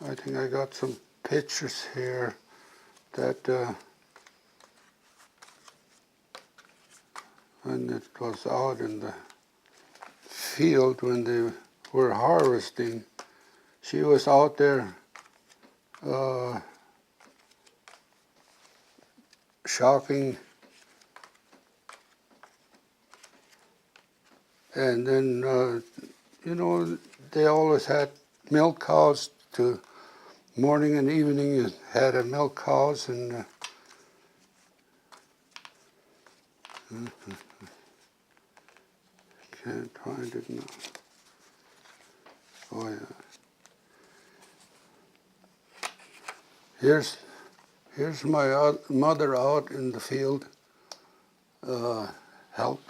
I think I got some pictures here that when it was out in the field when they were harvesting, she was out there shocking, and then you know, they always had milk cows to morning and evening. You had a milk cows and can't find it now. Oh yeah. Here's my mother out in the field, help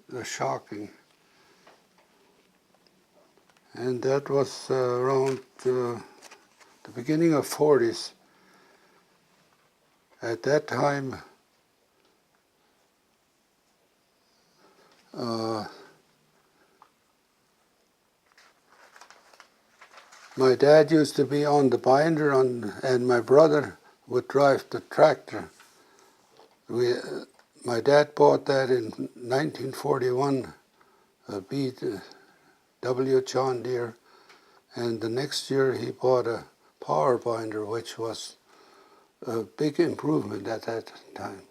the shocking, and that was around the beginning of 40s. At that time, my dad used to be on the binder, and my brother would drive the tractor. My dad bought that in 1941, a W. John Deere, and the next year he bought a power binder, which was a big improvement at that time.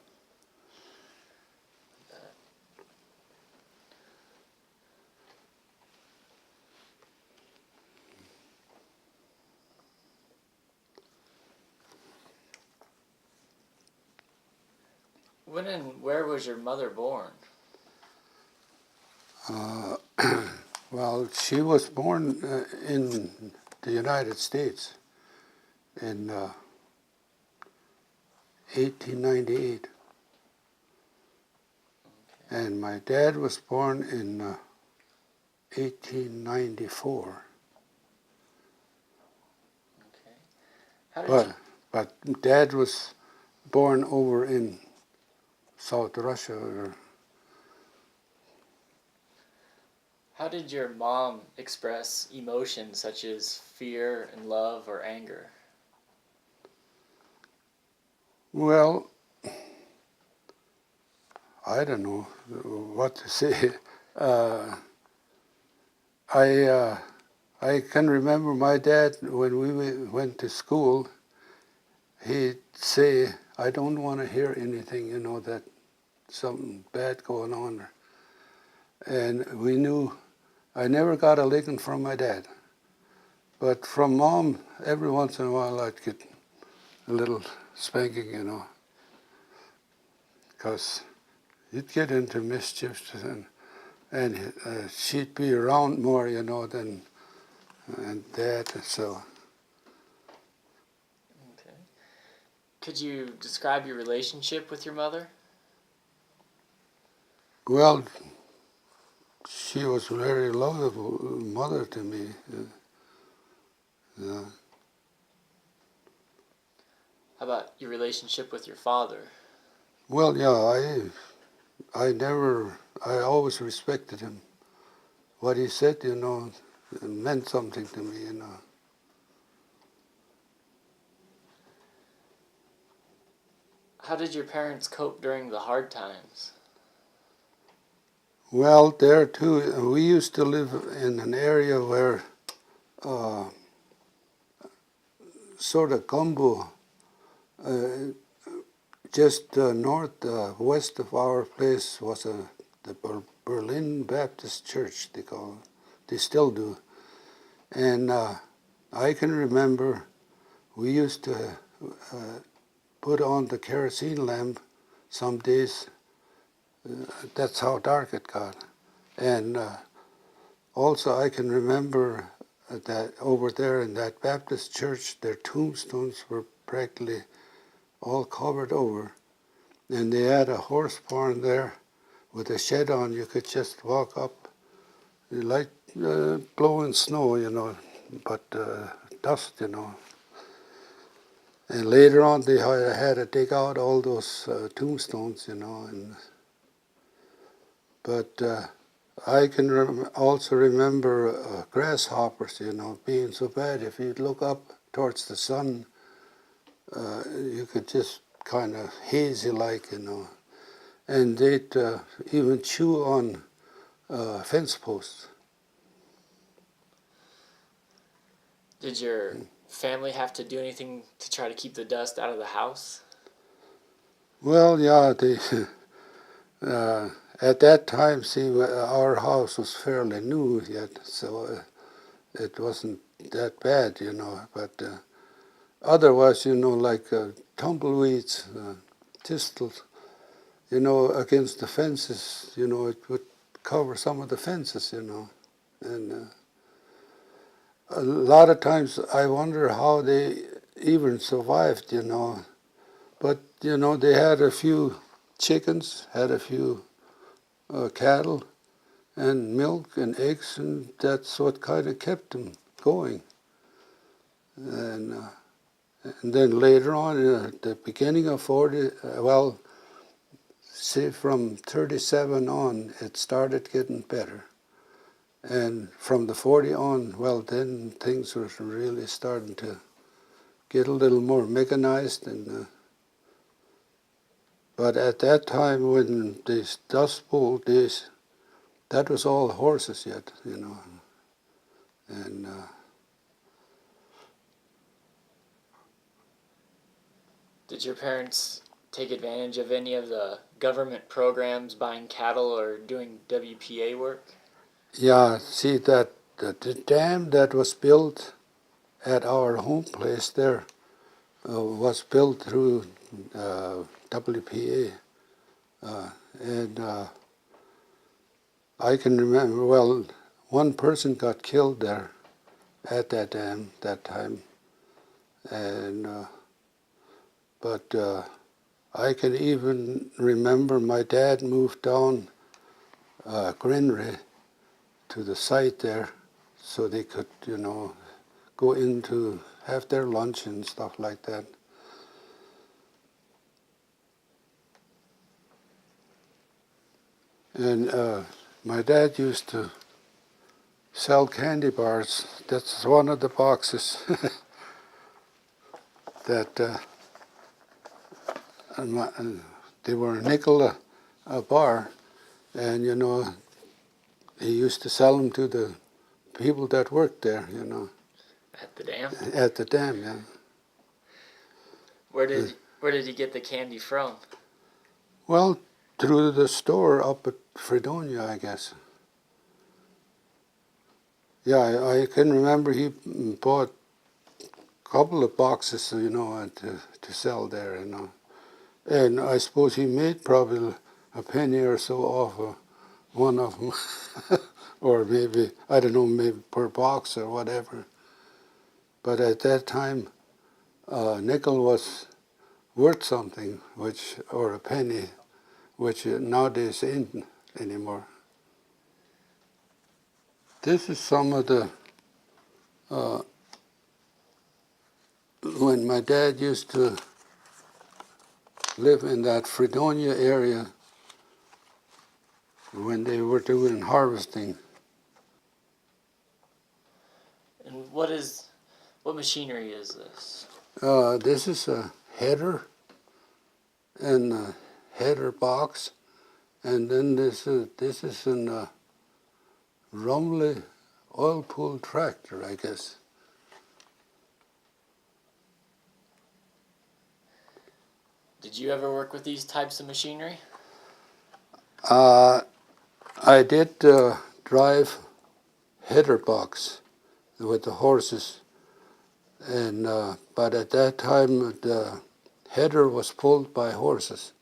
When and where was your mother born? Well, she was born in the United States in 1898. And my dad was born in 1894. Okay. But Dad was born over in South Russia. How did your mom express emotions such as fear and love or anger? Well, I don't know what to say. I can remember my dad when we went to school. He'd say, "I don't want to hear anything, you know, that something bad going on." And we knew. I never got a licking from my dad, but from Mom, every once in a while I'd get a little spanking, you know, because he'd get into mischief, and she'd be around more, you know, than Dad. So, Okay. Could you describe your relationship with your mother? well, she was a very lovable mother to me. How about your relationship with your father? Well, yeah, I always respected him. What he said, you know, it meant something to me, you know. How did your parents cope during the hard times? Well, there too, we used to live in an area where sort of Gumbo, just west of our place was the Berlin Baptist Church, they call it. They still do. And I can remember we used to put on the kerosene lamp some days. That's how dark it got. And also I can remember that over there in that Baptist church, their tombstones were practically all covered over. And they had a horse barn there with a shed on. You could just walk up, like blowing snow, you know, but dust, you know. And later on, they had to dig out all those tombstones, you know. But I can also remember grasshoppers, being so bad. If you look up towards the sun, you could just kind of hazy like, and they'd even chew on fence posts. Did your family have to do anything to try to keep the dust out of the house? Well, yeah, they, at that time, see, our house was fairly new yet, so it wasn't that bad, but otherwise, like tumbleweeds, thistles, against the fences, it would cover some of the fences, and a lot of times I wonder how they even survived, but, they had a few chickens, had a few cattle, and milk and eggs, and that's what kind of kept them going. And then later on, at the beginning of 40, well, say from 37 on, it started getting better. And from the 40 on, well, then things were really starting to get a little more mechanized. But at that time, when this Dust Bowl days, that was all horses yet, And Did your parents take advantage of any of the government programs, buying cattle or doing WPA work? yeah, see that the dam that was built at our home place there was built through WPA, and I can remember. Well, one person got killed there at that dam that time, and but I can even remember my dad moved down Greenray to the site there, so they could, go in to have their lunch and stuff like that. And my dad used to sell candy bars. That's one of the boxes that they were a nickel a bar, and he used to sell them to the people that worked there, At the dam? at the dam. Yeah. Where did he get the candy from? Well, through the store up at Fredonia, I guess. Yeah, I can remember he bought a couple of boxes, to sell there, And I suppose he made probably a penny or so off of one of them, or maybe, I don't know, maybe per box or whatever. But at that time, a nickel was worth something, or a penny, which nowadays ain't anymore. This is some of the, when my dad used to live in that Fredonia area, when they were doing harvesting. And what machinery is this? This is a header and a header box, and then this is an Rumley oil pull tractor, I guess. Did you ever work with these types of machinery? I did drive header box with the horses, and but at that time the header was pulled by horses,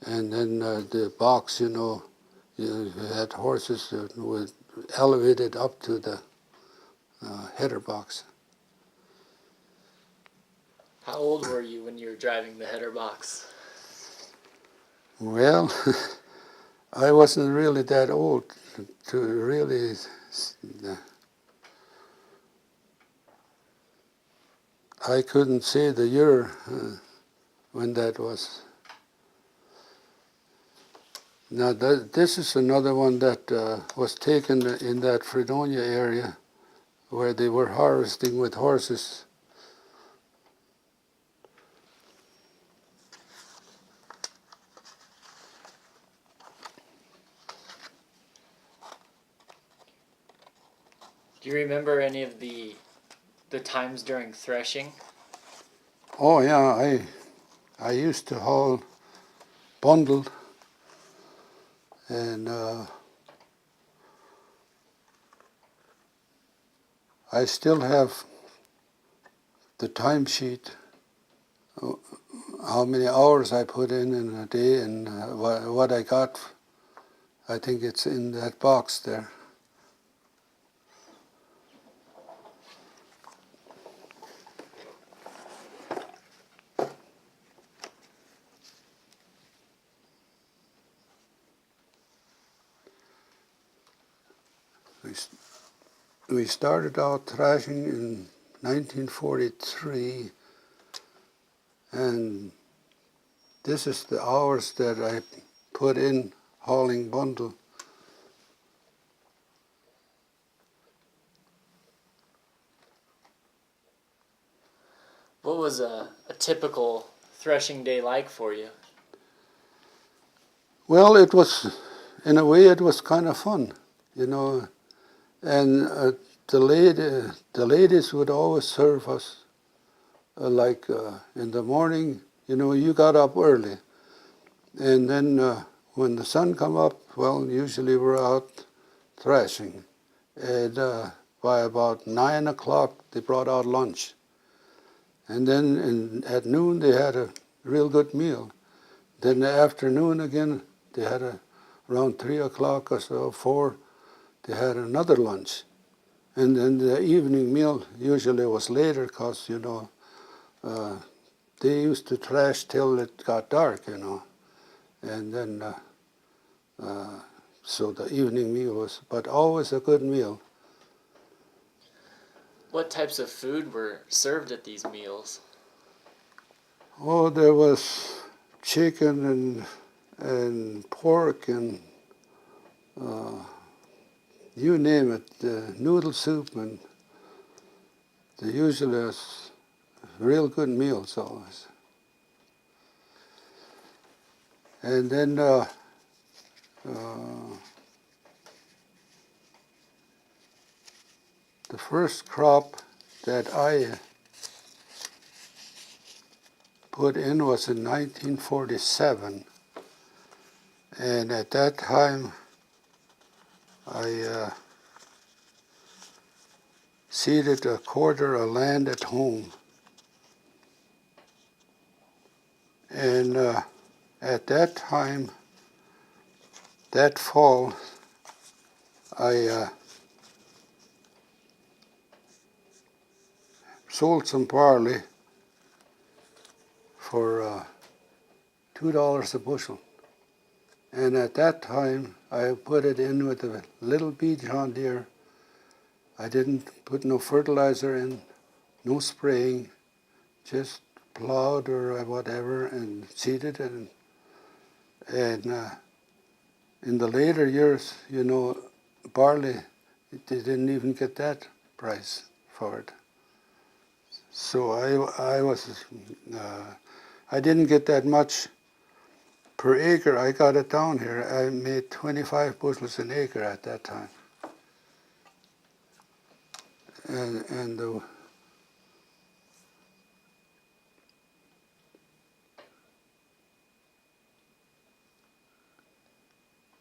and then the box, you had horses that were elevated up to the header box. How old were you when you were driving the header box? Well, I wasn't really that old to really. I couldn't say the year when that was. Now this is another one that was taken in that Fredonia area where they were harvesting with horses. Do you remember any of the times during threshing? Oh yeah, I used to haul bundled, and I still have the timesheet, how many hours I put in a day, and what I got. I think it's in that box there. We started out thrashing in 1943, and this is the hours that I put in hauling bundle. What was a typical threshing day like for you? Well, it was, in a way, it was kind of fun, you know, and the ladies would always serve us, in the morning, you know, you got up early, and then when the sun come up, well, usually we're out thrashing, and by about 9 o'clock they brought out lunch, and then at noon they had a real good meal. Then in the afternoon again they had around 3 o'clock or so, 4, they had another lunch. And then the evening meal usually was later because, you know, they used to thrash till it got dark, you know. And then, so the evening meal was, but always a good meal. What types of food were served at these meals? Oh, there was chicken and pork and you name it, noodle soup, and they usually was real good meals always. And then the first crop that I put in was in 1947, and at that time I seeded a quarter of land at home, and at that time, that fall, I sold some barley for $2 a bushel. And at that time, I put it in with a little bee John Deere. I didn't put no fertilizer in, no spraying, just plowed or whatever and seeded it. And in the later years, you know, barley, they didn't even get that price for it. So I didn't get that much per acre. I got it down here. I made 25 bushels an acre at that time. And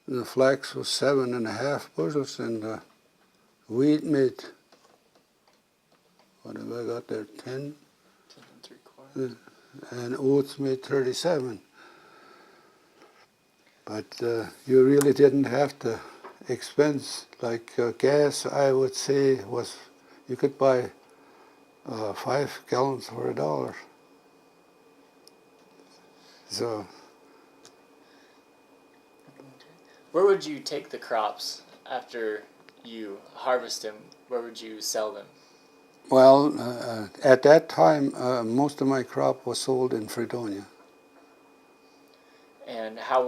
the flax was 7.5 bushels, and the wheat made, what have I got there, 10? 10 3/4. And oats made 37. But you really didn't have to expense, like gas, I would say, was, you could buy 5 gallons for $1. So, Where would you take the crops after you harvest them? Where would you sell them? well, at that time, most of my crop was sold in Fredonia. And how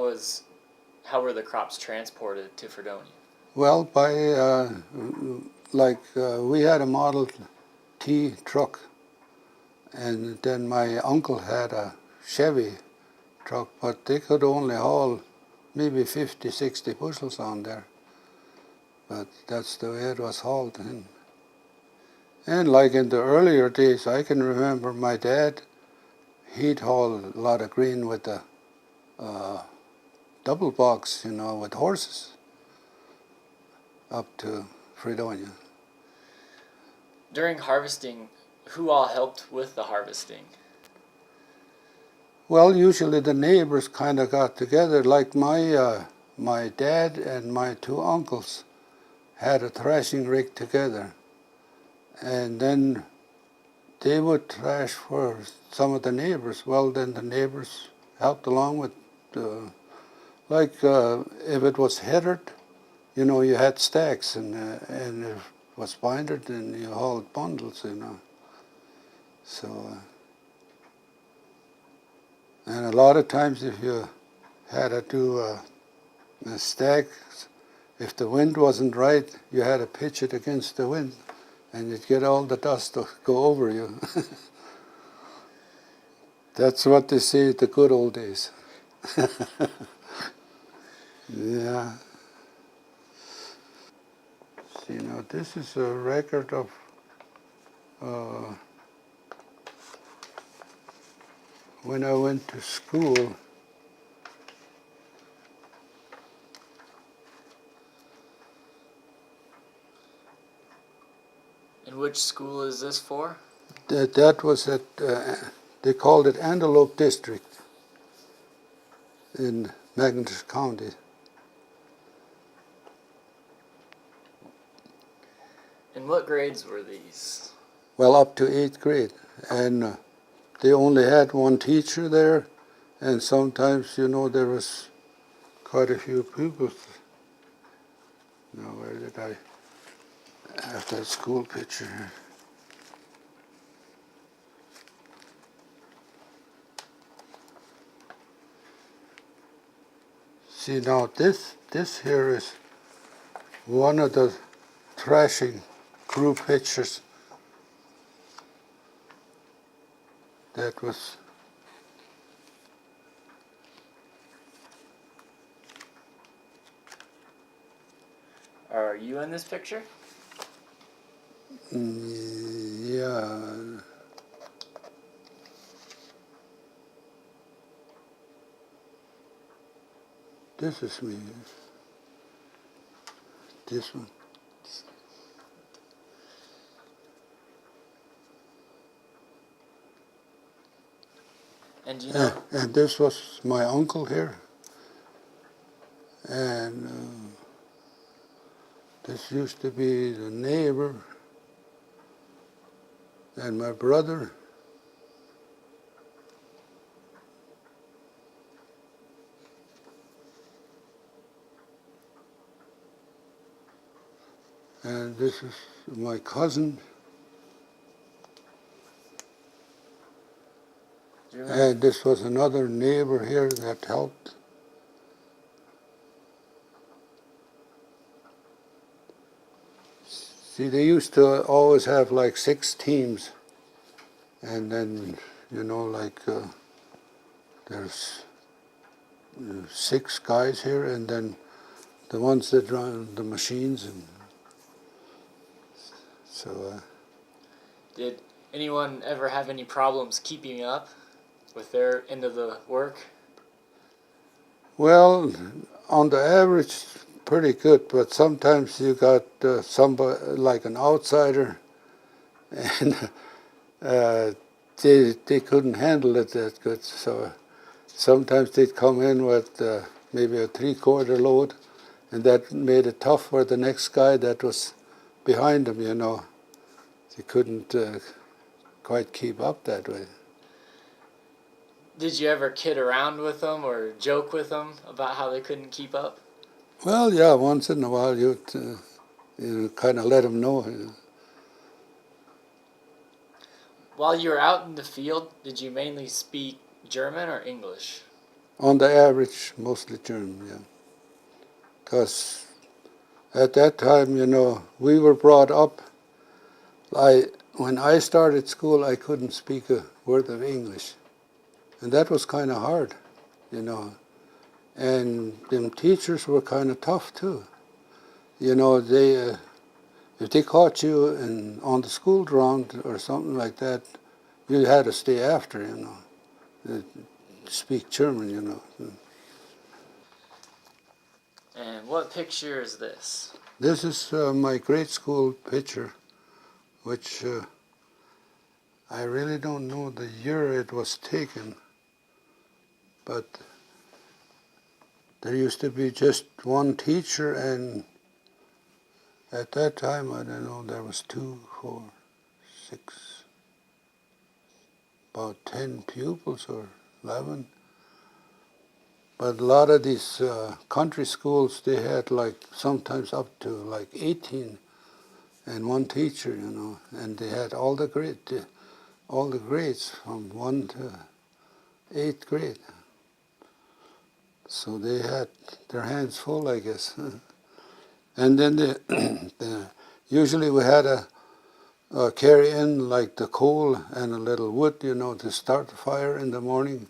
how were the crops transported to Fredonia? Well, by we had a Model T truck, and then my uncle had a Chevy truck, but they could only haul maybe 50, 60 bushels on there. But that's the way it was hauled. And like in the earlier days, I can remember my dad, he'd haul a lot of grain with a double box, with horses up to Fredonia. During harvesting, who all helped with the harvesting? Well, usually the neighbors kind of got together. Like my dad and my two uncles had a thrashing rig together, and then they would thrash for some of the neighbors. Well, then the neighbors helped along with, if it was heathered, you had stacks, and if it was binded, then you hauled bundles, So, and a lot of times if you had to do a stack, if the wind wasn't right, you had to pitch it against the wind, and you'd get all the dust to go over you. That's what they say, the good old days. Yeah. See, now this is a record of when I went to school. And which school is this for? That was at, they called it Antelope District in McIntosh County. And what grades were these? Well, up to 8th grade. And they only had one teacher there, and sometimes, there was quite a few pupils. Now, where did I have that school picture? See, now this here is one of the thrashing crew pictures that was Are you in this picture? yeah. This is me. This one. And you know, And this was my uncle here. And this used to be the neighbor and my brother. And this is my cousin. And this was another neighbor here that helped. See, they used to always have like 6 teams. And then, there's 6 guys here, and then the ones that run the machines. And so. Did anyone ever have any problems keeping up with their end of the work? Well, on the average, pretty good, but sometimes you got somebody like an outsider, and they couldn't handle it that good. So sometimes they'd come in with maybe a 3/4 load, and that made it tough for the next guy that was behind them. They couldn't quite keep up that way. Did you ever kid around with them or joke with them about how they couldn't keep up? Well, yeah, once in a while you'd kind of let them know. While you were out in the field, did you mainly speak German or English? On the average, mostly German, yeah. because at that time, you know, we were brought up. When I started school, I couldn't speak a word of English, and that was kind of hard, you know. And them teachers were kind of tough too. You know, they if they caught you on the school ground or something like that, you had to stay after, you know. Speak German, you know. And what picture is this? This is my grade school picture, which I really don't know the year it was taken, but there used to be just one teacher, and at that time, I don't know, there was 2, 4, 6, about 10 pupils or 11. But a lot of these country schools, they had like sometimes up to like 18 and one teacher, you know, and they had all the grades from 1 to 8th grade. So they had their hands full, I guess. And then usually we had to carry in like the coal and a little wood, you know, to start the fire in the morning,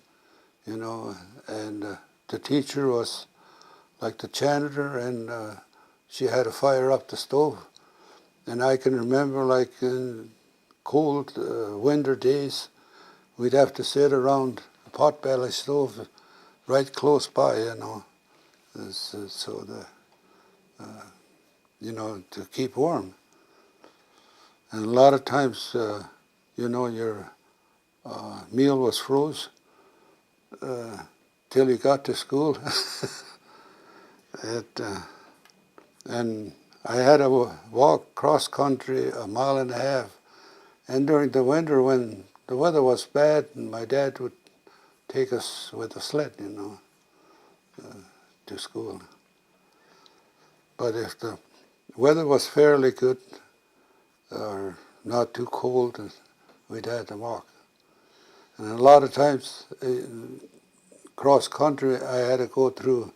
you know, and the teacher was like the janitor, and she had to fire up the stove. And I can remember, like in cold winter days, we'd have to sit around a potbelly stove right close by, you know, so you know, to keep warm. And a lot of times, you know, your meal was froze till you got to school. And I had to walk cross country 1.5 miles. And during the winter, when the weather was bad, my dad would take us with a sled, you know, to school. But if the weather was fairly good or not too cold, we'd have to walk. And a lot of times, cross country, I had to go through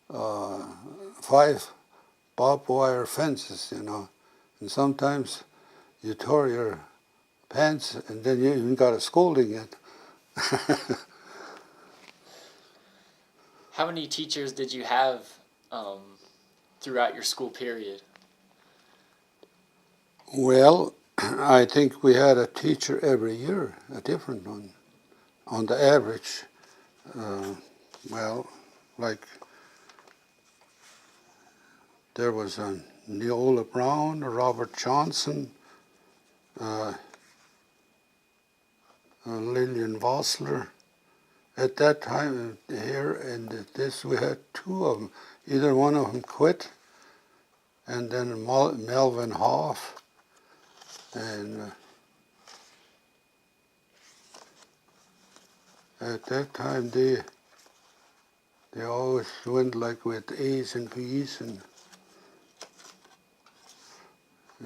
5 barbed wire fences, you know, and sometimes you tore your pants, and then you even got a scolding it. How many teachers did you have throughout your school period? Well, I think we had a teacher every year, a different one, on the average. Well, like there was a Neola Brown, a Robert Johnson, Lillian Vossler. At that time here and this, we had 2 of them. Either one of them quit, and then Melvin Hoff, and at that time they always went like with A's and B's, and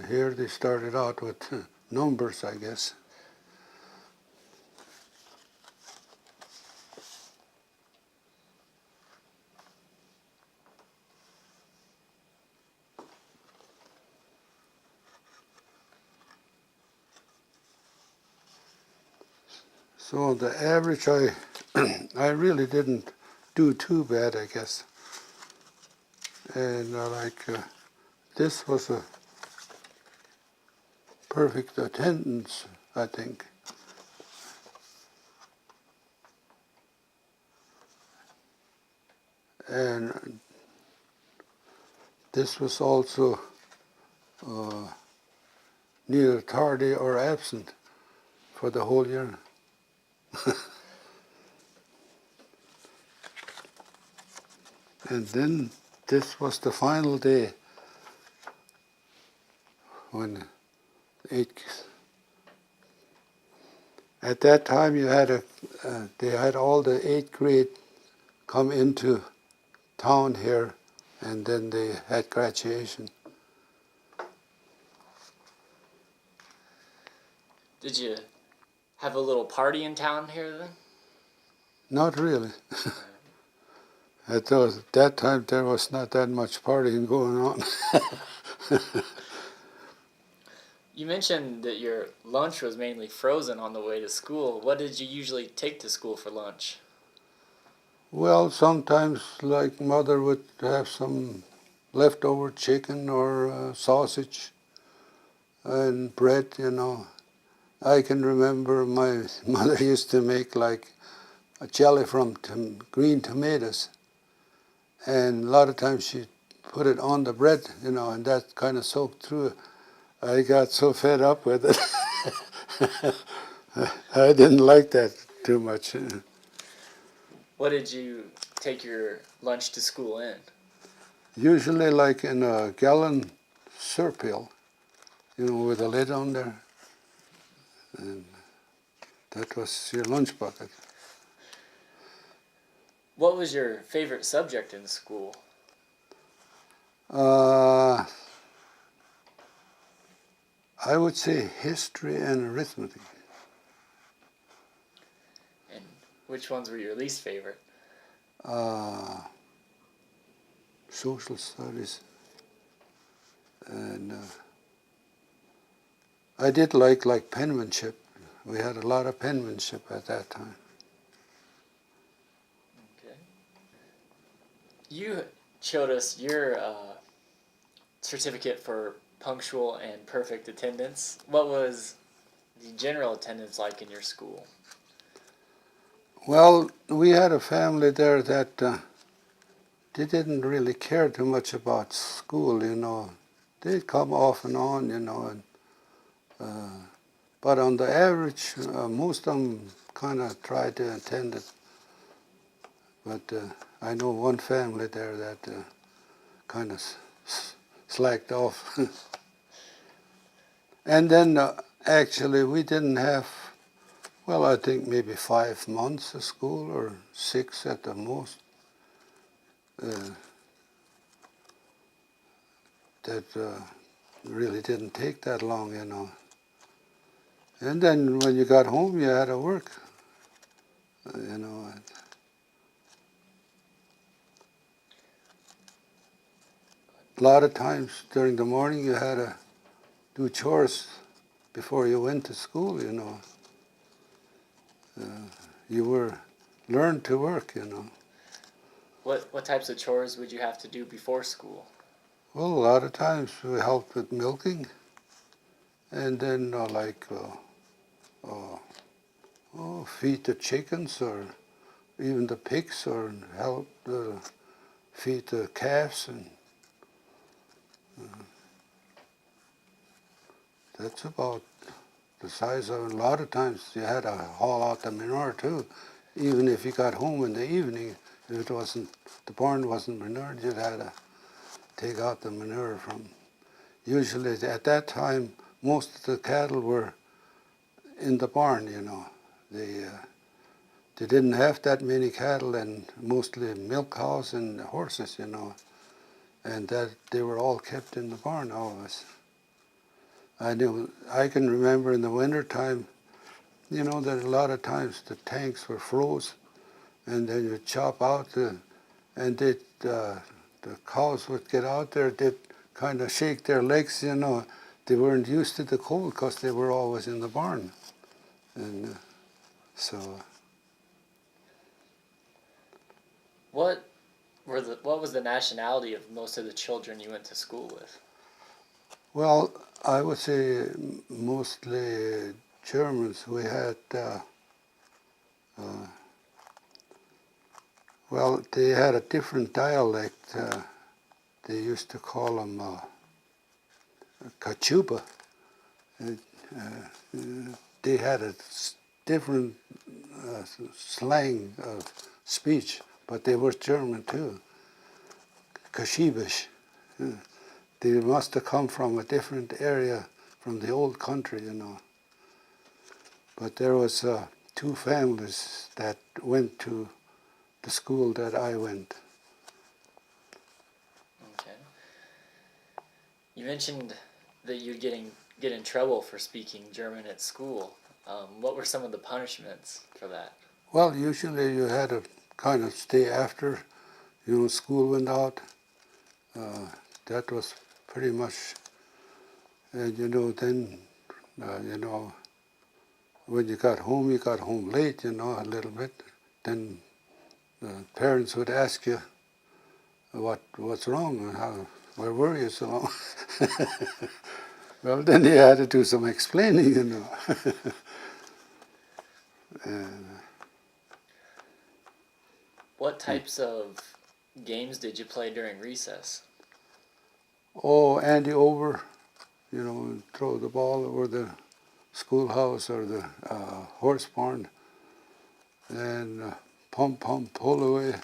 here they started out with numbers, I guess. So on the average, I really didn't do too bad, I guess. And this was a perfect attendance, I think. And this was also neither tardy or absent for the whole year. And then this was the final day when at that time you had they had all the 8th grade come into town here, and then they had graduation. Did you have a little party in town here then? Not really. At that time, there was not that much partying going on. You mentioned that your lunch was mainly frozen on the way to school. What did you usually take to school for lunch? Well, sometimes, like mother would have some leftover chicken or sausage and bread, you know. I can remember my mother used to make like a jelly from green tomatoes, and a lot of times she put it on the bread, you know, and that kind of soaked through it. I got so fed up with it. I didn't like that too much. What did you take your lunch to school in? Usually like in a gallon surpill, you know, with a lid on there. And that was your lunch bucket. What was your favorite subject in school? I would say history and arithmetic. And which ones were your least favorite? Social studies. And I did like penmanship. We had a lot of penmanship at that time. Okay. You showed us your certificate for punctual and perfect attendance. What was the general attendance like in your school? Well, we had a family there that they didn't really care too much about school, you know. They'd come off and on, you know. And, but on the average, most of them kind of tried to attend it. But I know one family there that kind of slacked off. And then actually we didn't have, well, I think maybe 5 months of school or 6 at the most. That really didn't take that long, you know. And then when you got home, you had to work, you know. A lot of times during the morning, you had to do chores before you went to school, you know. You were learned to work, you know. What types of chores would you have to do before school? Well, a lot of times we helped with milking, and then feed the chickens or even the pigs, or help feed the calves, and that's about the size of it. A lot of times you had to haul out the manure too, even if you got home in the evening. If it wasn't, the barn wasn't manured, you'd have to take out the manure from. Usually at that time, most of the cattle were in the barn, you know. They didn't have that many cattle, and mostly milk cows and horses, you know, and that they were all kept in the barn always. I can remember in the winter time, you know, that a lot of times the tanks were froze, and then you chop out the cows would get out there, they'd kind of shake their legs, you know. They weren't used to the cold because they were always in the barn, and so. What was the nationality of most of the children you went to school with? Well, I would say mostly Germans. We had, well, they had a different dialect. They used to call them Kachuba. They had a different slang of speech, but they were German too. Kashibish. They must have come from a different area from the old country, you know. But there was 2 families that went to the school that I went. Okay. You mentioned that you'd get in trouble for speaking German at school. What were some of the punishments for that? Well, usually you had to kind of stay after school went out. That was pretty much, and then, when you got home late, a little bit. Then parents would ask you, what's wrong? Where were you so long? Well, then you had to do some explaining, And, What types of games did you play during recess? Andy over, throw the ball over the schoolhouse or the horse barn, and pump, pull away.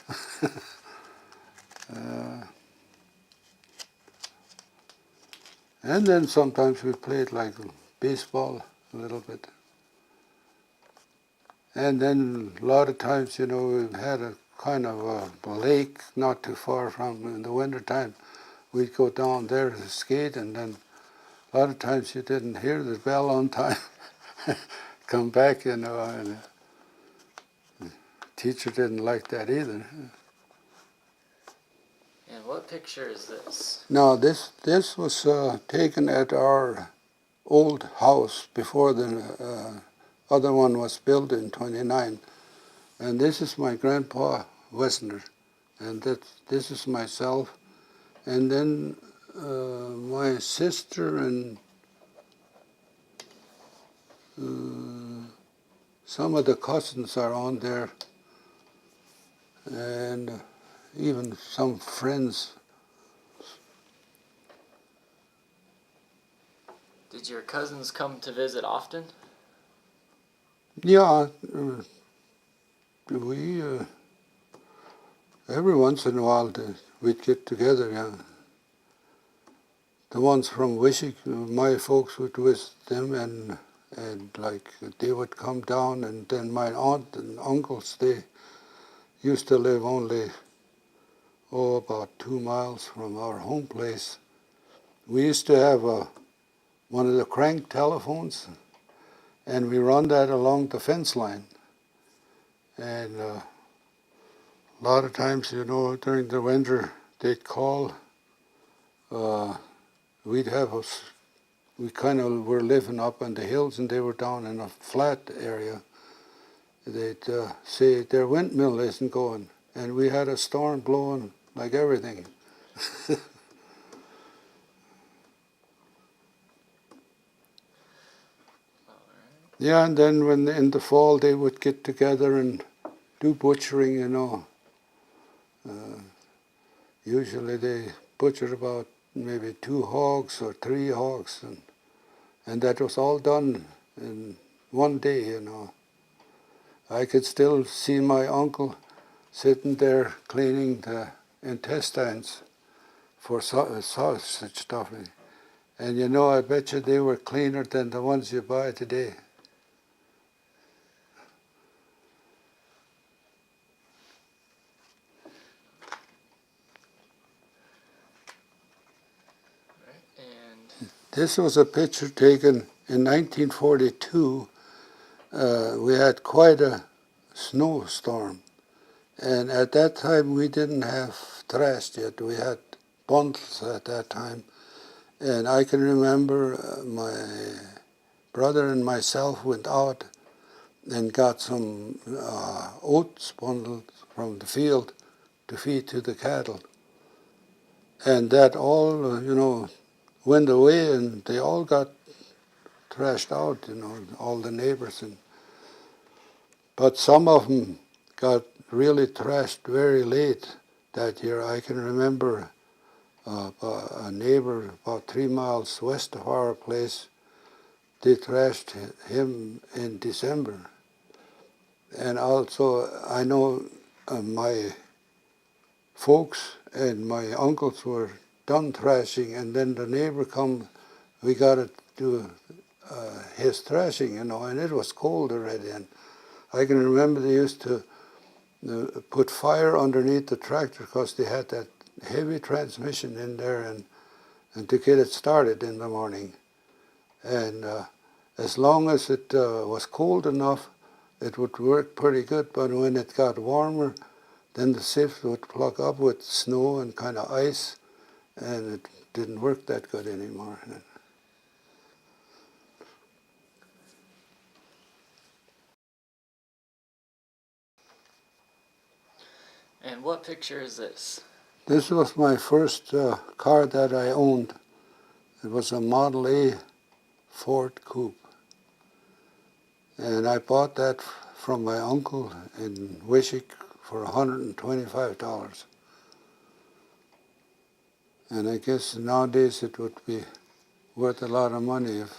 And then sometimes we played like baseball a little bit. And then a lot of times, we had a kind of a lake not too far from in the wintertime. We'd go down there to skate, and then a lot of times you didn't hear the bell on time. Come back, and the teacher didn't like that either. And what picture is this? Now, this was taken at our old house before the other one was built in '29. And this is my grandpa, Wessner, and this is myself. And then my sister and some of the cousins are on there, and even some friends. Did your cousins come to visit often? Yeah, we every once in a while we'd get together. Yeah, the ones from Wishick, my folks would visit them, and like they would come down, and then my aunt and uncles, they used to live only about 2 miles from our home place. We used to have one of the crank telephones, and we run that along the fence line. And a lot of times, during the winter, they'd call. We kind of were living up on the hills, and they were down in a flat area. They'd say their windmill isn't going, and we had a storm blowing like everything. Yeah, and then when in the fall they would get together and do butchering, Usually they butchered about maybe 2 hogs or 3 hogs, and that was all done in one day, I could still see my uncle sitting there cleaning the intestines for sausage stuffing. And I bet you they were cleaner than the ones you buy today. And This was a picture taken in 1942. We had quite a snowstorm. And at that time, we didn't have thrash yet. We had bundles at that time. And I can remember my brother and myself went out and got some oats bundles from the field to feed to the cattle. And that all, went away, and they all got thrashed out, all the neighbors. But some of them got really thrashed very late that year. I can remember a neighbor about 3 miles west of our place, they thrashed him in December. And also, I know my folks and my uncles were done thrashing, and then the neighbor come, we got to do his thrashing, and it was cold already. And I can remember they used to put fire underneath the tractor because they had that heavy transmission in there, and to get it started in the morning. And as long as it was cold enough, it would work pretty good. But when it got warmer, then the sieve would plug up with snow and kind of ice, and it didn't work that good anymore. And what picture is this? This was my first car that I owned. It was a Model A Ford Coupe. And I bought that from my uncle in Wishick for $125. And I guess nowadays it would be worth a lot of money if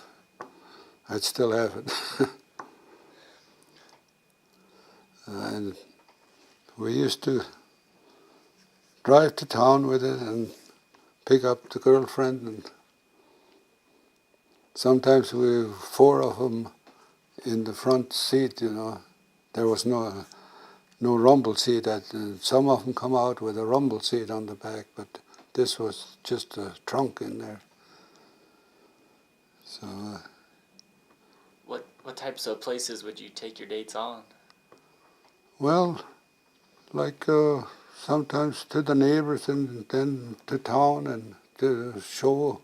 I'd still have it. And we used to drive to town with it and pick up the girlfriend, and sometimes we were four of them in the front seat, you know. There was no rumble seat. Some of them come out with a rumble seat on the back, but this was just a trunk in there. So. What types of places would you take your dates on? Well, like sometimes to the neighbors and then to town and to the show.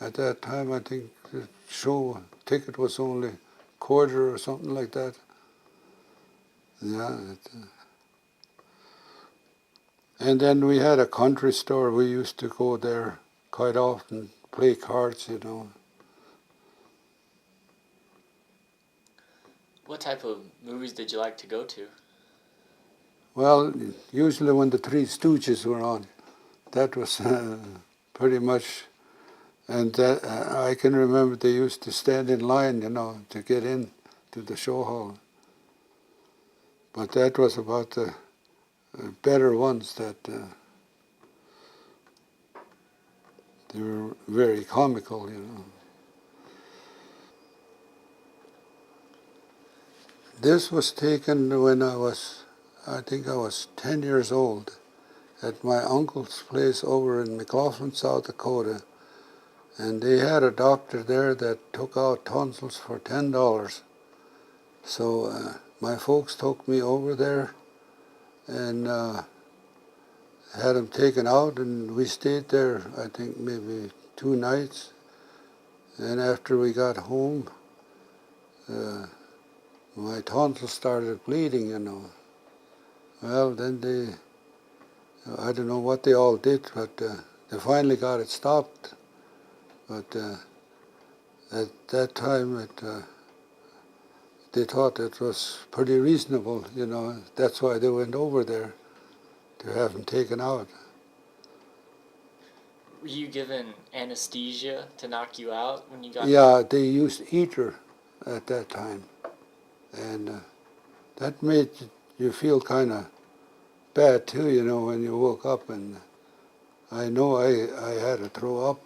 At that time, I think the show ticket was only quarter or something like that. Yeah. And then we had a country store. We used to go there quite often, play cards, you know. What type of movies did you like to go to? Well, usually when the Three Stooges were on, that was pretty much, and that, I can remember they used to stand in line, you know, to get in to the show hall. But that was about the better ones that they were very comical, you know. This was taken when I think I was 10 years old, at my uncle's place over in McLaughlin, South Dakota. And they had a doctor there that took out tonsils for $10. So my folks took me over there and had them taken out, and we stayed there, I think maybe 2 nights. And after we got home, my tonsils started bleeding, you know. Well, then I don't know what they all did, but they finally got it stopped. But at that time, they thought it was pretty reasonable, you know. That's why they went over there, to have them taken out. Were you given anesthesia to knock you out when you got? Yeah, they used ether at that time. And that made you feel kind of bad too, you know, when you woke up. And I know I had to throw up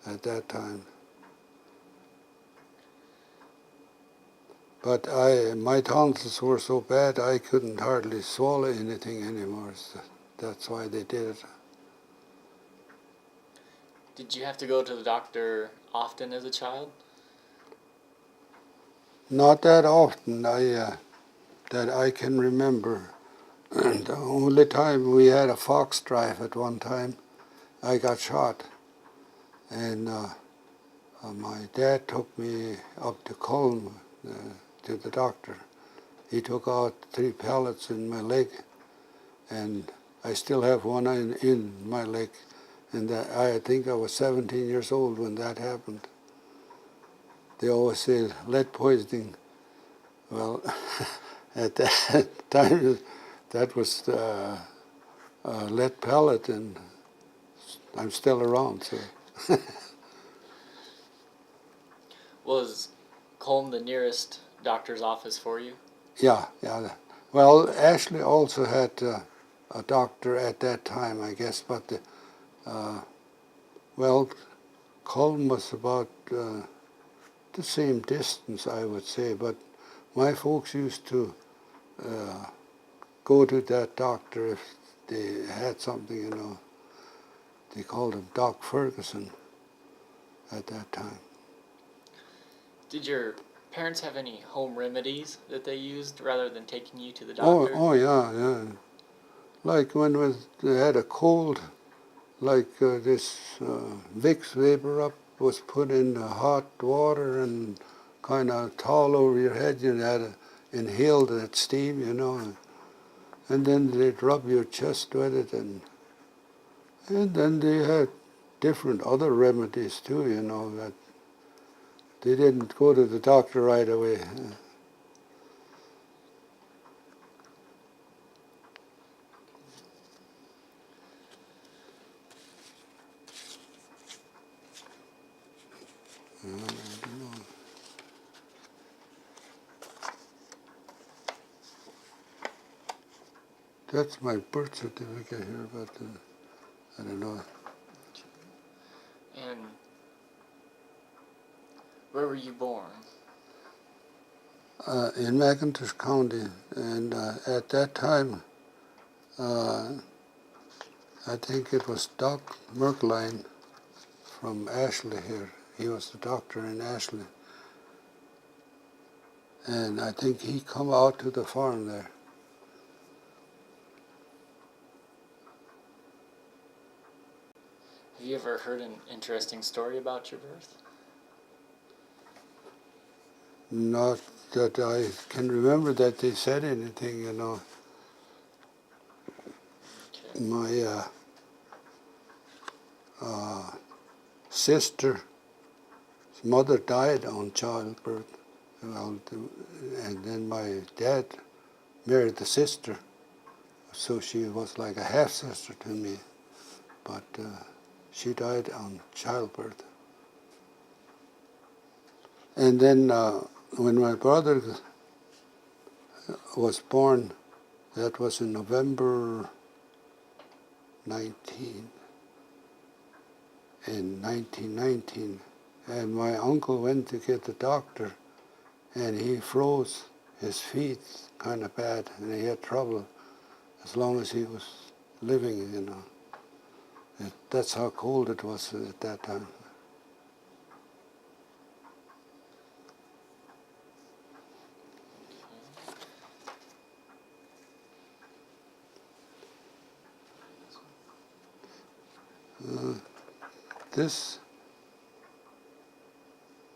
at that time. But my tonsils were so bad I couldn't hardly swallow anything anymore. So that's why they did it. Did you have to go to the doctor often as a child? Not that often, that I can remember. The only time we had a fox drive at one time, I got shot. And my dad took me up to Culm to the doctor. He took out 3 pellets in my leg, and I still have one in my leg. And I think I was 17 years old when that happened. They always say lead poisoning. Well, at that time, that was a lead pellet, and I'm still around. So. Was Colm the nearest doctor's office for you? Yeah. Well, Ashley also had a doctor at that time, I guess, but well, Culm was about the same distance, I would say, but my folks used to go to that doctor if they had something, you know. They called him Doc Ferguson at that time. Did your parents have any home remedies that they used rather than taking you to the doctor? Oh yeah. like when they had a cold, like this Vicks vapor up was put in hot water and kind of towel over your head. You had to inhale that steam, and then they'd rub your chest with it, and then they had different other remedies too, that they didn't go to the doctor right away. I don't know. That's my birth certificate here, but I don't know. And where were you born? In McIntosh County, and at that time, I think it was Doc Merklein from Ashley here. He was the doctor in Ashley. And I think he come out to the farm there. Have you ever heard an interesting story about your birth? Not that I can remember that they said anything, Okay. My sister's mother died on childbirth, and then my dad married the sister, so she was like a half-sister to me, but she died on childbirth. And then when my brother was born, that was in November 1919, and my uncle went to get the doctor, and he froze his feet kind of bad, and he had trouble as long as he was living, That's how cold it was at that time.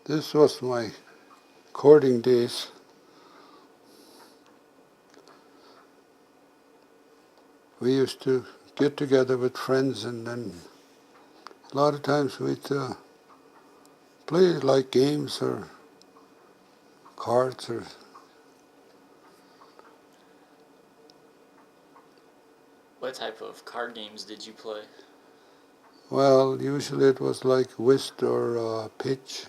This was my courting days. We used to get together with friends, and then a lot of times we'd play like games or cards or. What type of card games did you play? Well, usually it was like whist or pitch.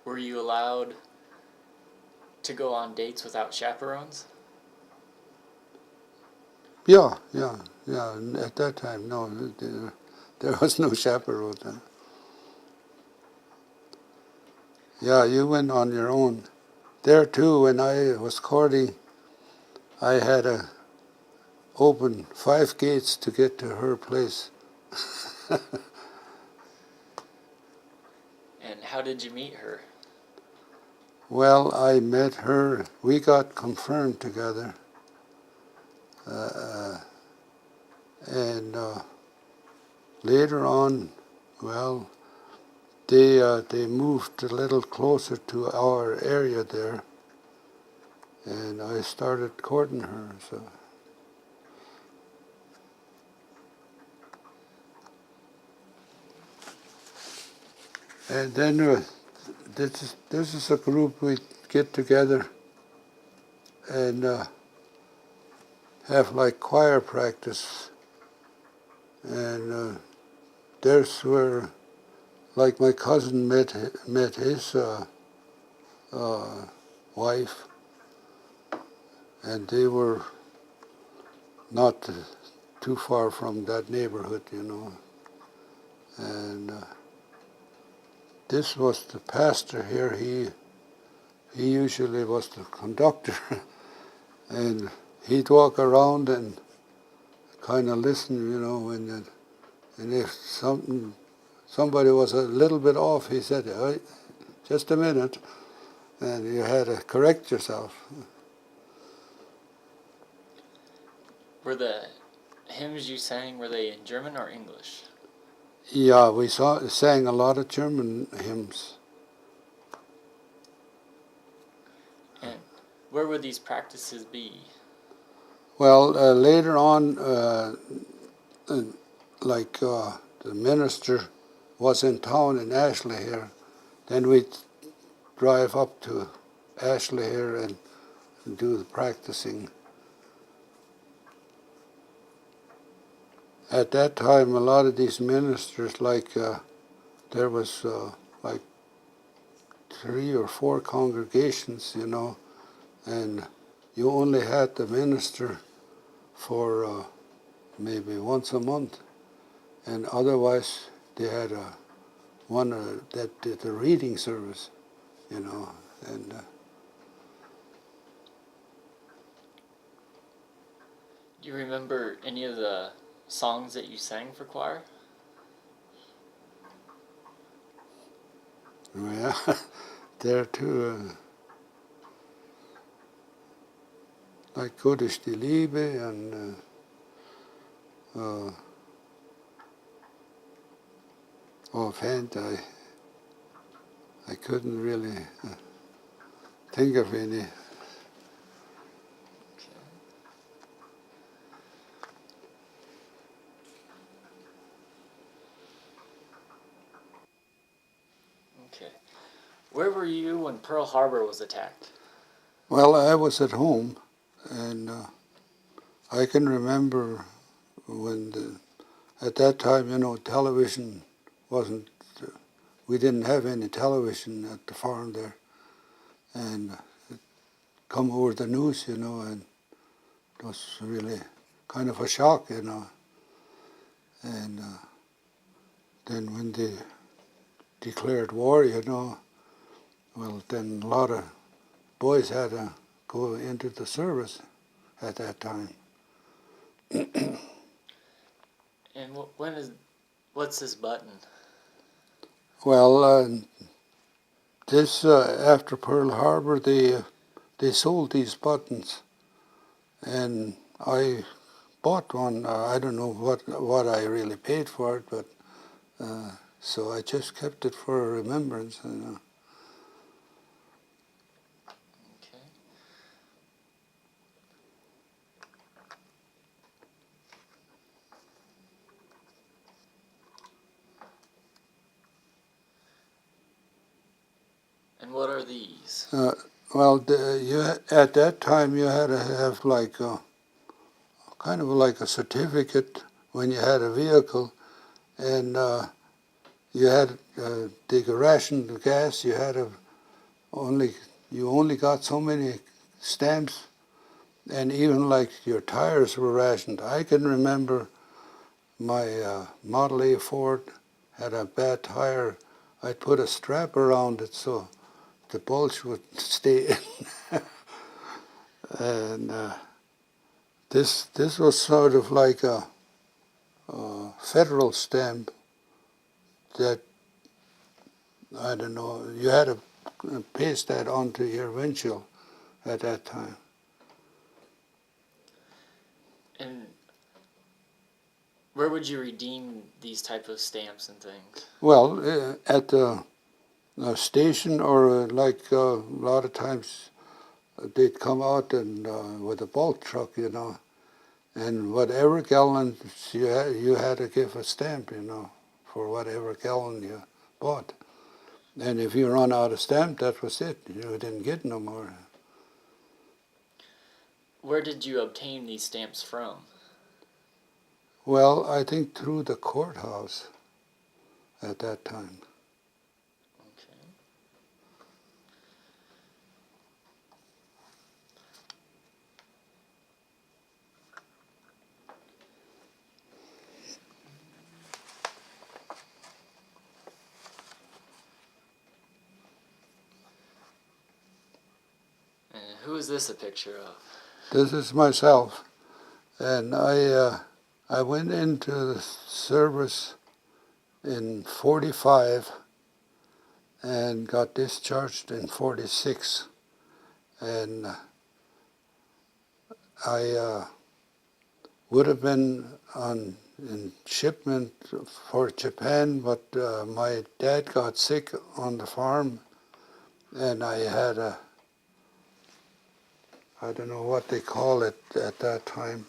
Were you allowed to go on dates without chaperones? Yeah. And at that time, no, there was no chaperone then. Yeah, you went on your own. There too, when I was courting, I had to open 5 gates to get to her place. And how did you meet her? Well, I met her, we got confirmed together. And later on, well, they moved a little closer to our area there, and I started courting her. So. And then this is a group we get together and have like choir practice, and there's where, like my cousin met his wife, and they were not too far from that neighborhood, and this was the pastor here. He usually was the conductor, and he'd walk around and kind of listen, and if somebody was a little bit off, he said, "Oh, just a minute," and you had to correct yourself. Were the hymns you sang, were they in German or English? Yeah, we sang a lot of German hymns. And where would these practices be? Well, later on, the minister was in town in Ashley here, then we'd drive up to Ashley here and do the practicing. At that time, a lot of these ministers, there was like 3 or 4 congregations, and you only had the minister for maybe once a month, and otherwise they had one that did the reading service, and Do you remember any of the songs that you sang for choir? yeah, there too, like Gott ist die Liebe and offhand I couldn't really think of any. Okay. Where were you when Pearl Harbor was attacked? Well, I was at home, and I can remember at that time, television wasn't, we didn't have any television at the farm there, and it come over the news, and it was really kind of a shock, and then when they declared war, well, then a lot of boys had to go into the service at that time. And what's this button? Well, this after Pearl Harbor, they sold these buttons, and I bought one. I don't know what I really paid for it, but so I just kept it for remembrance. Okay. And what are these? Well, at that time you had to have kind of like a certificate when you had a vehicle, and you had the ration, the gas. You only got so many stamps, and even like your tires were rationed. I can remember my Model A Ford had a bad tire. I'd put a strap around it so the bulge would stay in. And this was sort of like a federal stamp that, I don't know, you had to paste that onto your windshield at that time. And where would you redeem these type of stamps and things? Well, at the station, or a lot of times they'd come out and with a bulk truck, and whatever gallons you had to give a stamp, for whatever gallon you bought. And if you run out of stamp, that was it. You didn't get no more. Where did you obtain these stamps from? Well, I think through the courthouse at that time. Okay. And who is this a picture of? This is myself, and I went into the service in 45 and got discharged in 46, and I would have been on in shipment for Japan, but my dad got sick on the farm, and I had I don't know what they call it at that time.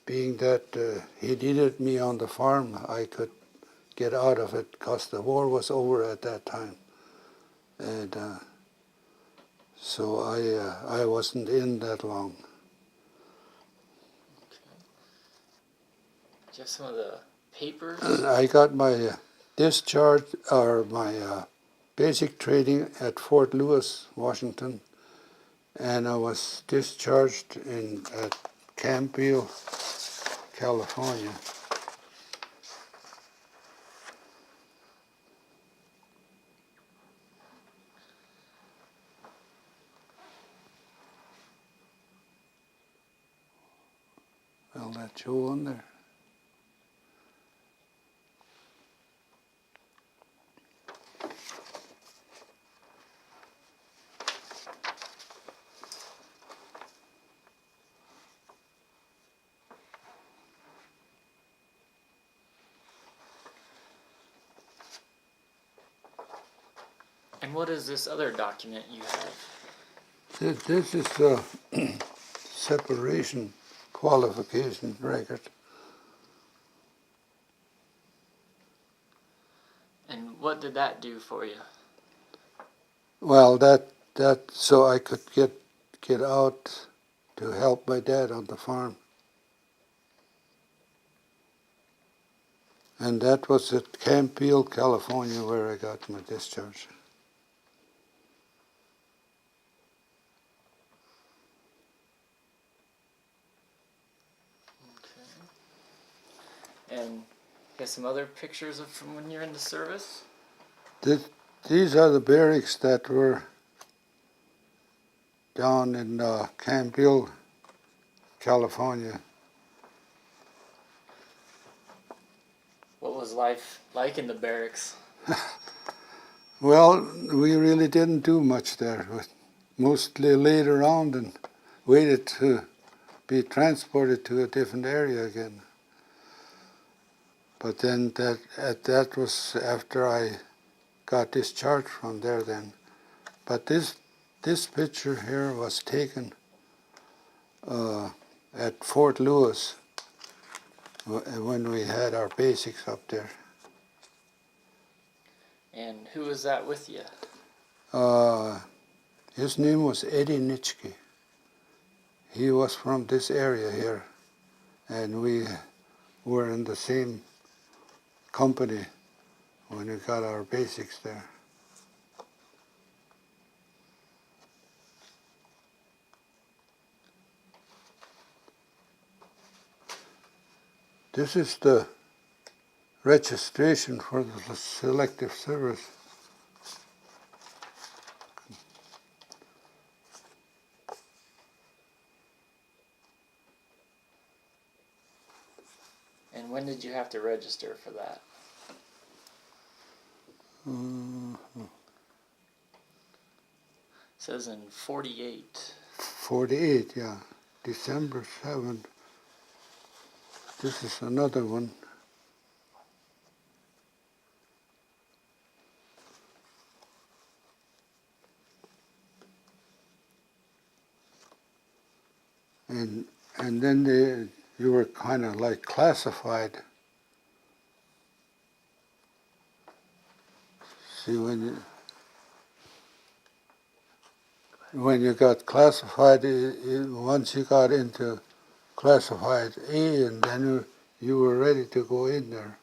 Being that he needed me on the farm, I could get out of it because the war was over at that time. And so I wasn't in that long. Do you have some of the papers? I got my discharge, or my basic training at Fort Lewis, Washington, and I was discharged at Campbell, California. Well, that show on there. And what is this other document you have? This is the separation qualification record. And what did that do for you? Well, that so I could get out to help my dad on the farm. And that was at Campbell, California, where I got my discharge. Okay. And you have some other pictures of from when you're in the service? These are the barracks that were down in Campbell, California. What was life like in the barracks? Well, we really didn't do much there. We mostly laid around and waited to be transported to a different area again. But then that was after I got discharged from there then. But this picture here was taken at Fort Lewis when we had our basics up there. And who was that with you? His name was Eddie Nitschke. He was from this area here, and we were in the same company when we got our basics there. This is the registration for the selective service. And when did you have to register for that? It says in 48. 48, yeah. December 7th. This is another one. And then you were kind of like classified. See, when you got classified, once you got into classified A, and then you were ready to go in there.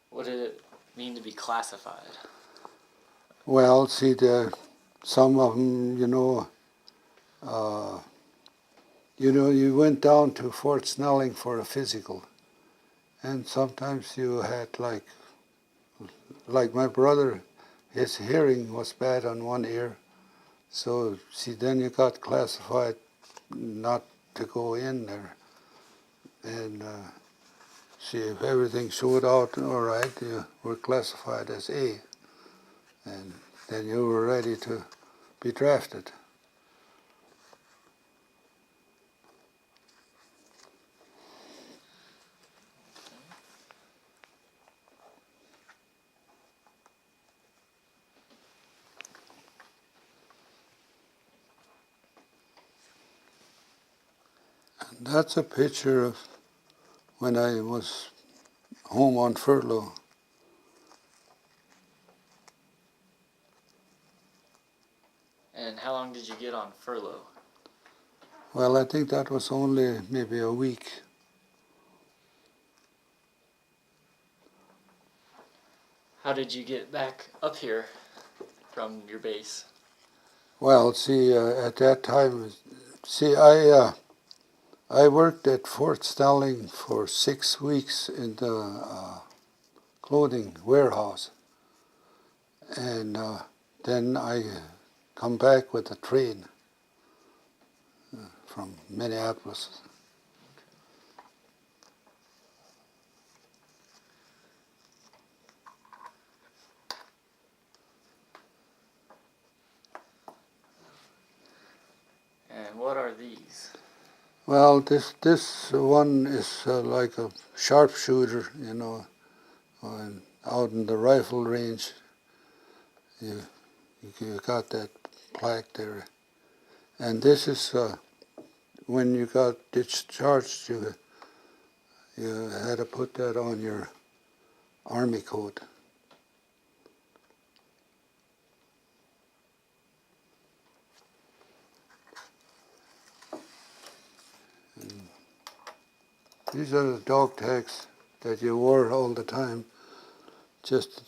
What did it mean to be classified? Well, see, some of them, you went down to Fort Snelling for a physical, and sometimes you had like my brother, his hearing was bad on one ear, so see, then you got classified not to go in there, and see if everything showed out all right, you were classified as A, and then you were ready to be drafted. And that's a picture of when I was home on furlough. And how long did you get on furlough? Well, I think that was only maybe a week. How did you get back up here from your base? Well, see, at that time, see, I worked at Fort Snelling for 6 weeks in the clothing warehouse, and then I come back with a train from Minneapolis. And what are these? Well, this one is like a sharpshooter, you know, and out in the rifle range. You you got that plaque there, and this is when you got discharged. You had to put that on your army coat. And these are the dog tags that you wore all the time, just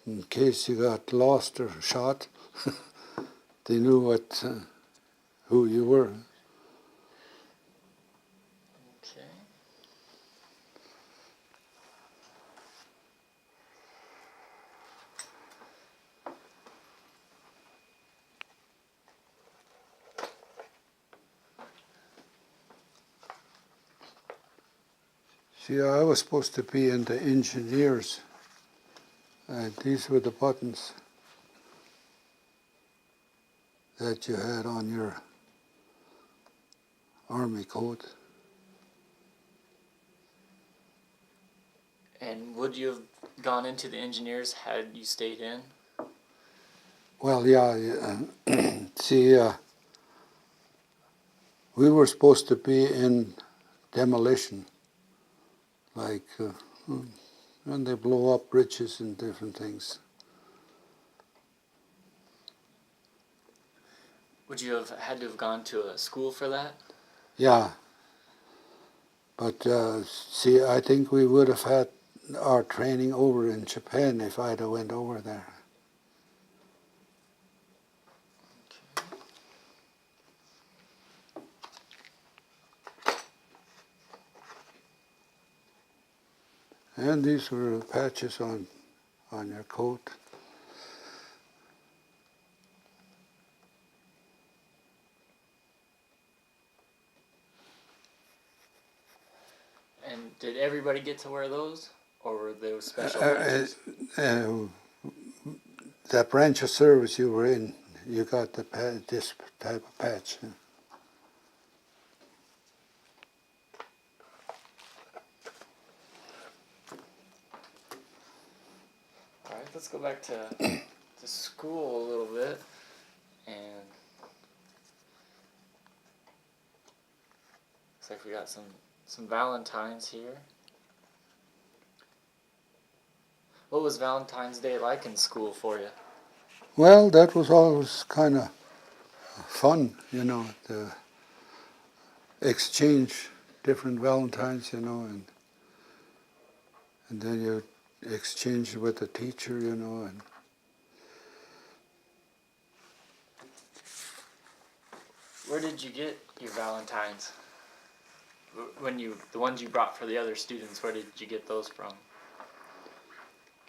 in case you got lost or shot. They knew who you were. Okay. See, I was supposed to be in the engineers, and these were the buttons that you had on your army coat. And would you have gone into the engineers had you stayed in? Well, yeah, see, we were supposed to be in demolition, like when they blow up bridges and different things. Would you have had to have gone to a school for that? Yeah, but see, I think we would have had our training over in Japan if I'd have went over there. And these were patches on your coat. And did everybody get to wear those? Or were those special Uh, patches? uh, that branch of service you were in, you got this type of patch. Alright, let's go back to school a little bit. And looks like we got some Valentines here. What was Valentine's Day like in school for you? Well, that was always kind of fun, you know, to exchange different Valentines, you know, and then you exchange with the teacher, you know, and Where did you get your Valentines? The ones you brought for the other students, where did you get those from?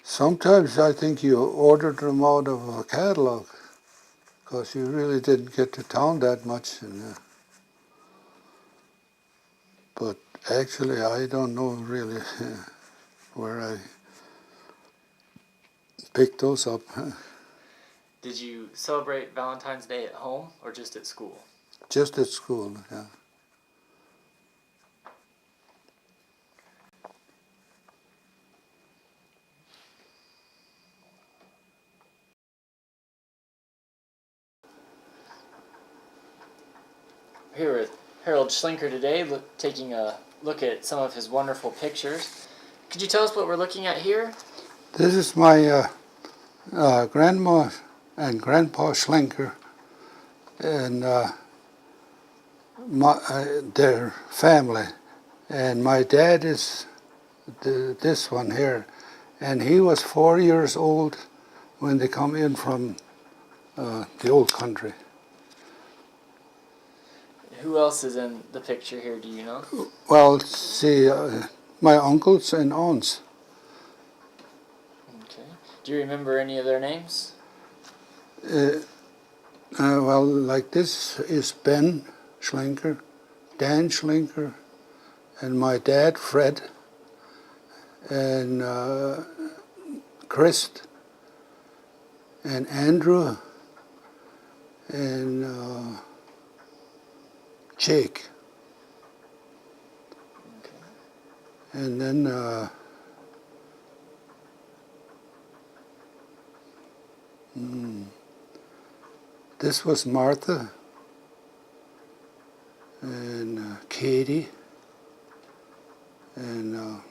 sometimes I think you ordered them out of a catalog because you really didn't get to town that much. And but actually I don't know really where I picked those up. Did you celebrate Valentine's Day at home or just at school? Just at school, yeah. Here with Harold Schlenker today, taking a look at some of his wonderful pictures. Could you tell us what we're looking at here? This is my grandma and grandpa Schlenker, and their family. And my dad is this one here, and he was 4 years old when they come in from the old country. Who else is in the picture here, do you know? Well, see, my uncles and aunts. Okay. Do you remember any of their names? Well, like this is Ben Schlenker, Dan Schlenker, and my dad, Fred, and Chris, and Andrew, and Jake. Okay. And then this was Martha, and Katie, and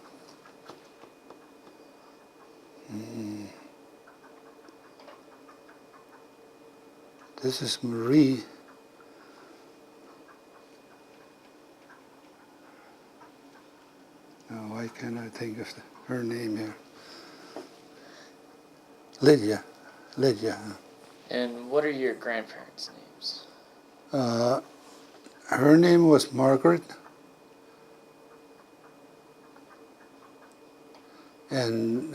this is Marie. Now, why can't I think of her name here? Lydia. And what are your grandparents' names? Her name was Margaret, and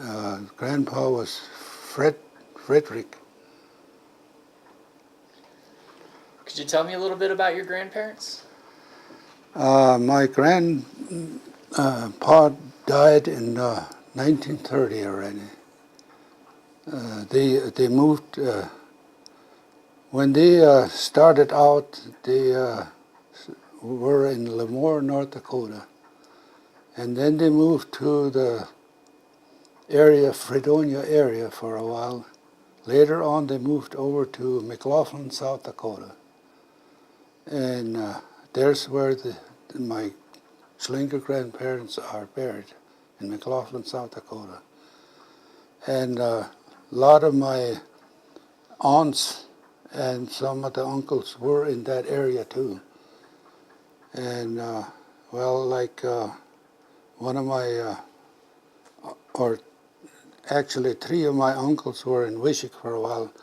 Grandpa was Frederick. Could you tell me a little bit about your grandparents? My grandpa died in 1930 already. They moved when they started out. They were in Lemoore, North Dakota, and then they moved to the area, Fredonia area, for a while. Later on, they moved over to McLaughlin, South Dakota, and there's where my Schlenker grandparents are buried, in McLaughlin, South Dakota. And a lot of my aunts and some of the uncles were in that area too. And well, like one of my, or actually 3 of my uncles were in Wishick for a while.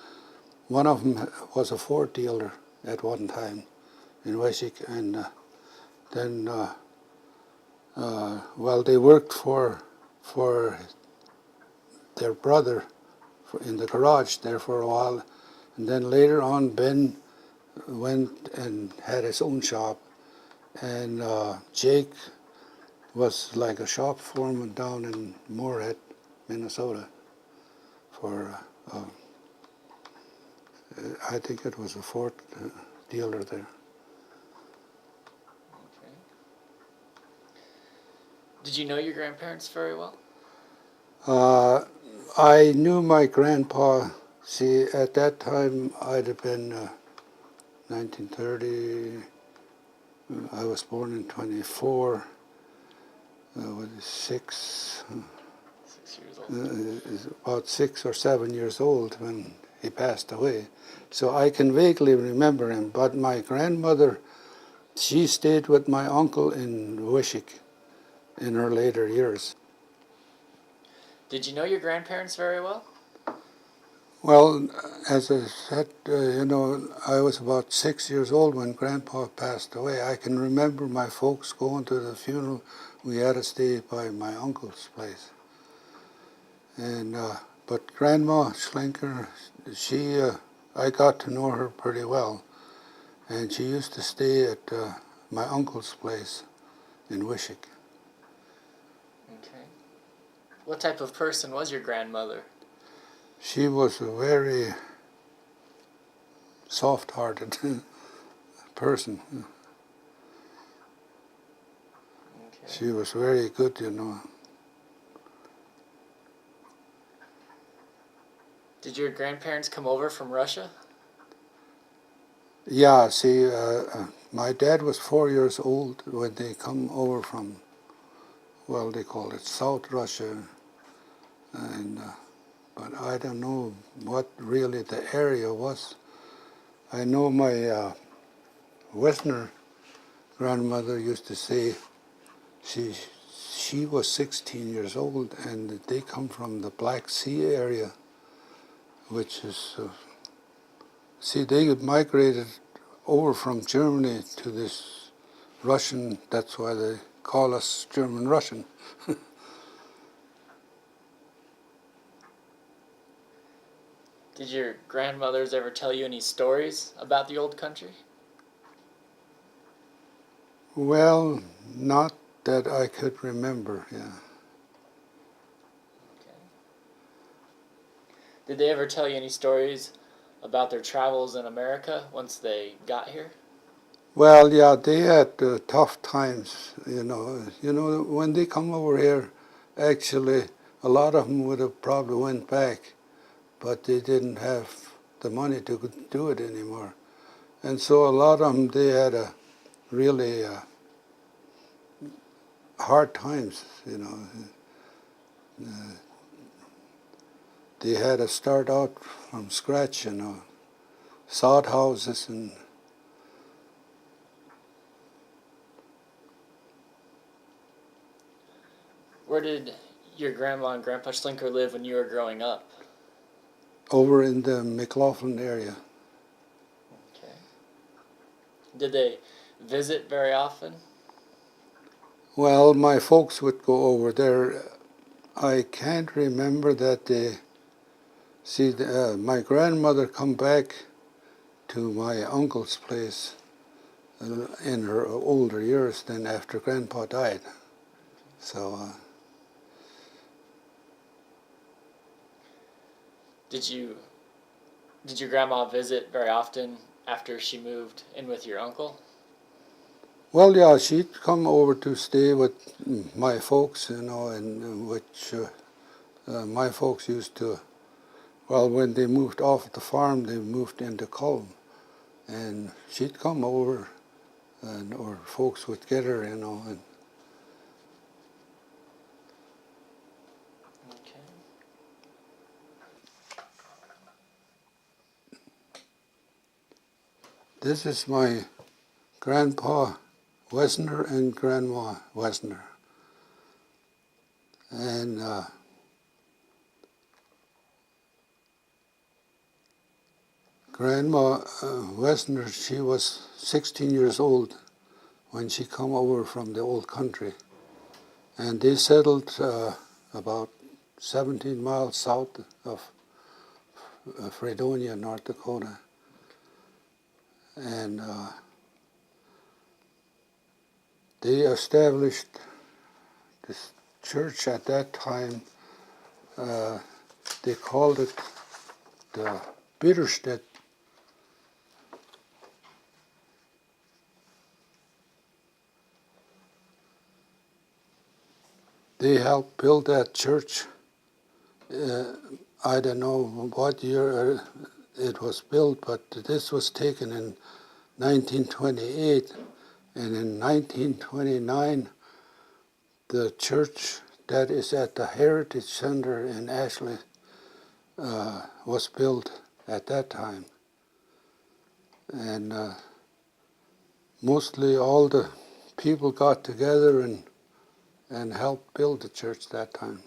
One of them was a Ford dealer at one time in Wishick, and then well, they worked for their brother in the garage there for a while, and then later on Ben went and had his own shop, and Jake was like a shop foreman down in Moorhead, Minnesota, for I think it was a Ford dealer there. Okay. Did you know your grandparents very well? I knew my grandpa. See, at that time I'd have been 1930. I was born in 24. What is 6? 6 years old. Is about 6 or 7 years old when he passed away. So I can vaguely remember him. But my grandmother, she stayed with my uncle in Wishick in her later years. Did you know your grandparents very well? Well, as I said, I was about 6 years old when Grandpa passed away. I can remember my folks going to the funeral. We had to stay by my uncle's place. And but Grandma Schlenker, I got to know her pretty well, and she used to stay at my uncle's place in Wishick. Okay. What type of person was your grandmother? She was a very soft-hearted person. Okay. She was very good, you know. Did your grandparents come over from Russia? Yeah, see, my dad was 4 years old when they come over from, well, they call it South Russia, and but I don't know what really the area was. I know my Westerner grandmother used to say she she was 16 years old, and they come from the Black Sea area, which is see, they migrated over from Germany to this Russian. That's why they call us German Russian. Did your grandmothers ever tell you any stories about the old country? Well, not that I could remember. Yeah. Okay. Did they ever tell you any stories about their travels in America once they got here? Well, yeah, they had tough times. You know, when they come over here, actually, a lot of them would have probably went back, but they didn't have the money to do it anymore. And so a lot of them, they had a really hard times, you know. They had to start out from scratch, you know, sod houses and Where did your grandma and grandpa Schlenker live when you were growing up? over in the McLaughlin area. Okay. Did they visit very often? Well, my folks would go over there. I can't remember that they, see, my grandmother come back to my uncle's place in her older years than after Grandpa died. So, Did your grandma visit very often after she moved in with your uncle? well, yeah, she'd come over to stay with my folks, you know, and which my folks used to, well, when they moved off the farm, they moved into Culm. And she'd come over, and or folks would get her, you know. And Okay. this is my grandpa Wesner and grandma Wesner. And grandma Wesner, she was 16 years old when she come over from the old country. And they settled about 17 miles south of Fredonia, North Dakota. And they established this church at that time. They called it the Bitterstedt. They helped build that church. I don't know what year it was built, but this was taken in 1928, and in 1929, the church that is at the Heritage Center in Ashley was built at that time. And mostly all the people got together and helped build the church that time.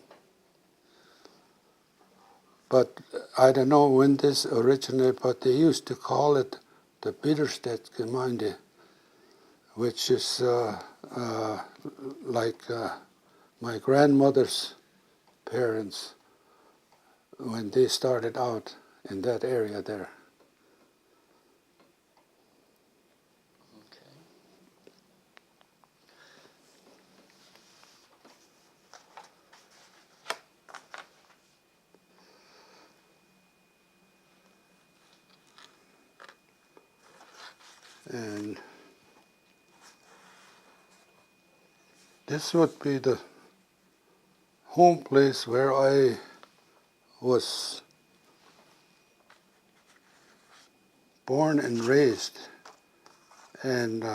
But I don't know when this originated, but they used to call it the Bitterstedt Gemeinde, which is like my grandmother's parents when they started out in that area there. Okay. And this would be the home place where I was born and raised. And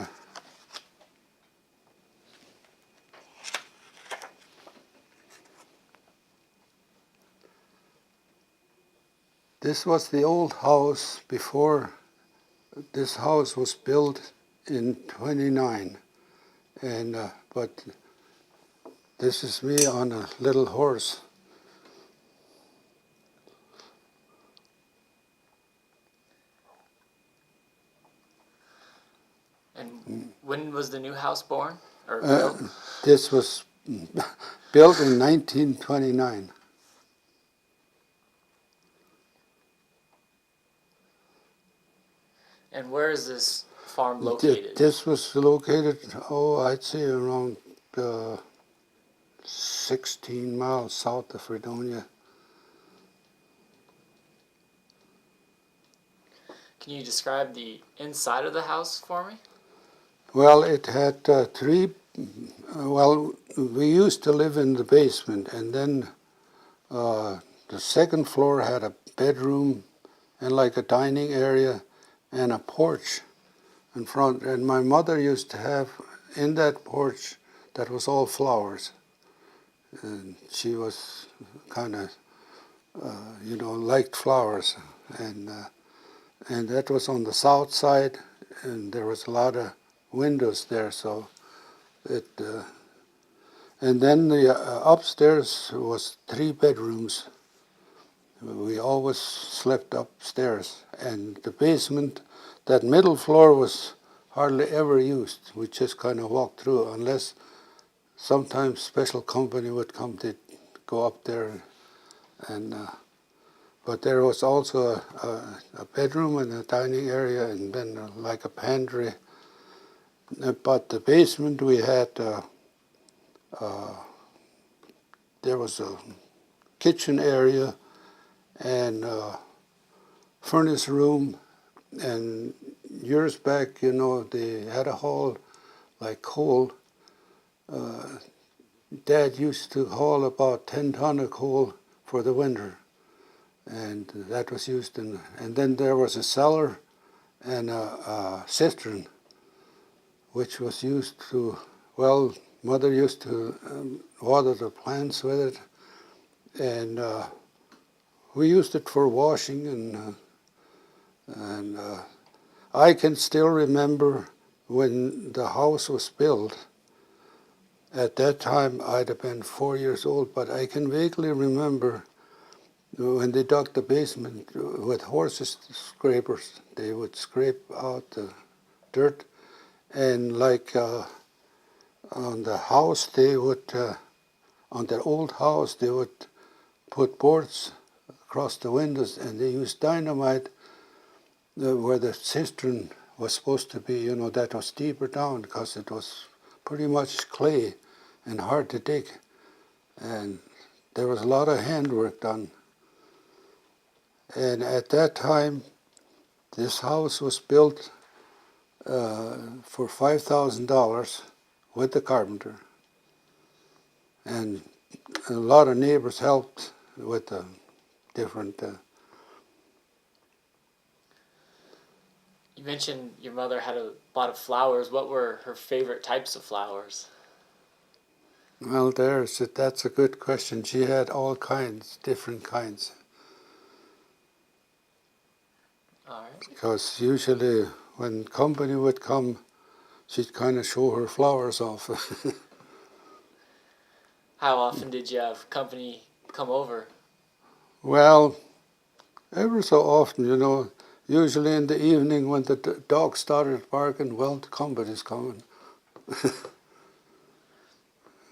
this was the old house before this house was built in 29. And but this is me on a little horse. And when was the new house born or Uh, built? this was built in 1929. And where is this farm located? This was located, I'd say around 16 miles south of Fredonia. Can you describe the inside of the house for me? Well, it had we used to live in the basement, and then the second floor had a bedroom and like a dining area and a porch in front. And my mother used to have in that porch that was all flowers. And she was kind of, liked flowers. And that was on the south side, and there was a lot of windows there, so it. And then the upstairs was 3 bedrooms. We always slept upstairs, and the basement, that middle floor was hardly ever used. We just kind of walked through, unless sometimes special company would come to go up there, and but there was also a bedroom and a dining area, and then like a pantry. But the basement we had, there was a kitchen area and furnace room, and years back, they had a haul like coal. Dad used to haul about 10 ton of coal for the winter, and that was used in. And then there was a cellar and a cistern, which was used to. Well, Mother used to water the plants with it, and we used it for washing, and I can still remember when the house was built. At that time, I'd have been 4 years old, but I can vaguely remember when they dug the basement with horses scrapers. They would scrape out the dirt, and like on the house, they would, on the old house, they would put boards across the windows, and they used dynamite where the cistern was supposed to be, that was deeper down because it was pretty much clay and hard to dig. And there was a lot of handwork done. And at that time, this house was built for $5,000 with the carpenter. And a lot of neighbors helped with the different. You mentioned your mother had a lot of flowers. What were her favorite types of flowers? Well, that's a good question. She had all kinds, different kinds. All right. Because usually when company would come, she'd kind of show her flowers off. How often did you have company come over? Well, ever so often, usually in the evening when the dog started barking, well, the company's coming.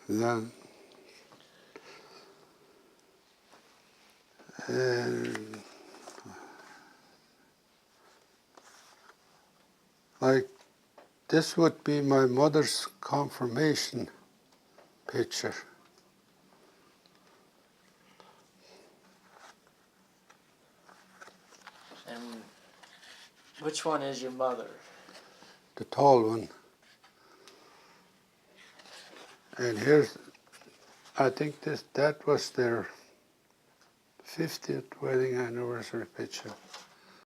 Yeah. And like this would be my mother's confirmation picture. And which one is your mother? the tall one. And here's, I think that was their 50th wedding anniversary picture.